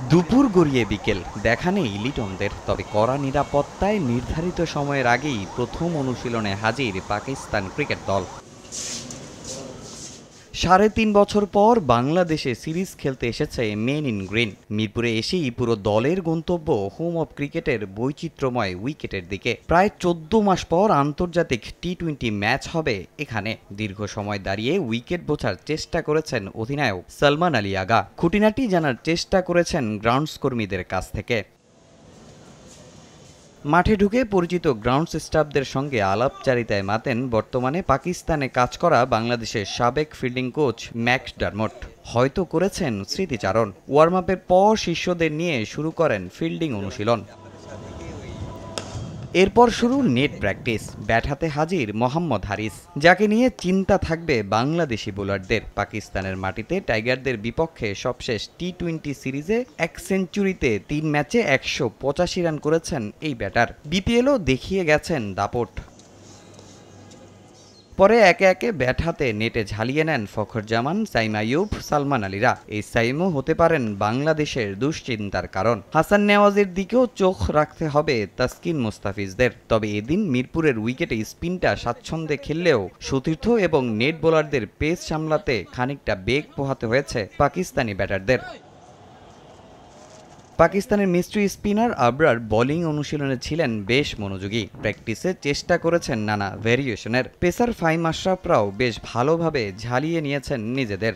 দুপুর গড়িয়ে বিকেল দেখা নেই লিটনদের, তবে কড়া নিরাপত্তায় নির্ধারিত সময়ের আগেই প্রথম অনুশীলনে হাজির পাকিস্তান ক্রিকেট দল। ৩.৫ বছর পর বাংলাদেশে সিরিজ খেলতে এসেছে মেন ইন গ্রিন। মিরপুরে এসেই পুরো দলের গন্তব্য হোম অব ক্রিকেটের বৈচিত্র্যময় উইকেটের দিকে। প্রায় ১৪ মাস পর আন্তর্জাতিক টি-২০ ম্যাচ হবে এখানে। দীর্ঘ সময় দাঁড়িয়ে উইকেট বোঝার চেষ্টা করেছেন অধিনায়ক সালমান আলী আগা। খুঁটিনাটি জানার চেষ্টা করেছেন গ্রাউন্ডস কর্মীদের কাছ থেকে। মাঠে ঢুকে পরিচিত গ্রাউন্ডস স্টাফদের সঙ্গে আলাপচারিতায় মাতেন বর্তমানে পাকিস্তানে কাজ করা বাংলাদেশের সাবেক ফিল্ডিং কোচ ম্যাকডারমট। হয়তো করেছেন স্মৃতিচারণ। ওয়ার্ম আপের পর শিষ্যদের নিয়ে শুরু করেন ফিল্ডিং অনুশীলন। এরপর শুরু নেট প্র্যাকটিস। ব্যাট হাতে হাজির মোহাম্মদ হারিস, যাকে নিয়ে চিন্তা থাকবে বাংলাদেশি বোলারদের। পাকিস্তানের মাটিতে টাইগারদের বিপক্ষে সবশেষ টি-২০ সিরিজে ১ সেঞ্চুরিতে ৩ ম্যাচে ১৮৫ রান করেছেন এই ব্যাটার। বিপিএলও দেখিয়ে গেছেন দাপট। পরে একে একে ব্যাট হাতে নেটে ঝালিয়ে নেন ফখর জামান, সাইম আইয়ুব, সালমান আলীরা। এই সাইমও হতে পারেন বাংলাদেশের দুশ্চিন্তার কারণ। হাসান নেওয়াজের দিকেও চোখ রাখতে হবে তাসকিন মুস্তাফিজদের। তবে এদিন মিরপুরের উইকেটে স্পিনটা স্বাচ্ছন্দ্যে খেললেও সতীর্থ এবং নেট বোলারদের পেস সামলাতে খানিকটা বেগ পোহাতে হয়েছে পাকিস্তানি ব্যাটারদের। পাকিস্তানের মিস্ট্রি স্পিনার আবরার বোলিং অনুশীলনে ছিলেন বেশ মনোযোগী। প্র্যাকটিসে চেষ্টা করেছেন নানা ভেরিয়েশনের। পেসার ফাহিম আশরাফরাও বেশ ভালোভাবে ঝালিয়ে নিয়েছেন নিজেদের।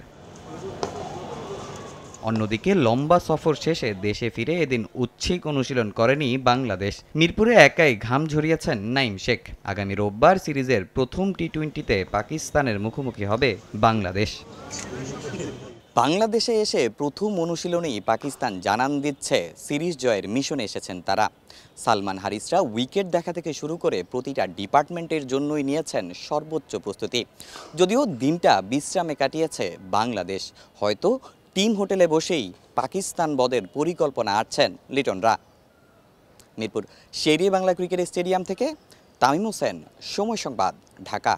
অন্যদিকে লম্বা সফর শেষে দেশে ফিরে এদিন উচ্ছিক অনুশীলন করেনি বাংলাদেশ। মিরপুরে একাই ঘাম ঝরিয়েছেন নাইম শেখ। আগামী রোববার সিরিজের প্রথম টি-২০তে পাকিস্তানের মুখোমুখি হবে বাংলাদেশ। বাংলাদেশে এসে প্রথম অনুশীলনেই পাকিস্তান জানান দিচ্ছে সিরিজ জয়ের মিশনে এসেছেন তারা। সালমান হারিসরা উইকেট দেখা থেকে শুরু করে প্রতিটা ডিপার্টমেন্টের জন্যই নিয়েছেন সর্বোচ্চ প্রস্তুতি। যদিও দিনটা বিশ্রামে কাটিয়েছে বাংলাদেশ, হয়তো টিম হোটেলে বসেই পাকিস্তান বদের পরিকল্পনা আঁটছেন লিটনরা। মিরপুর শের-ই-বাংলা ক্রিকেট স্টেডিয়াম থেকে তামিম হোসেন, সময় সংবাদ, ঢাকা।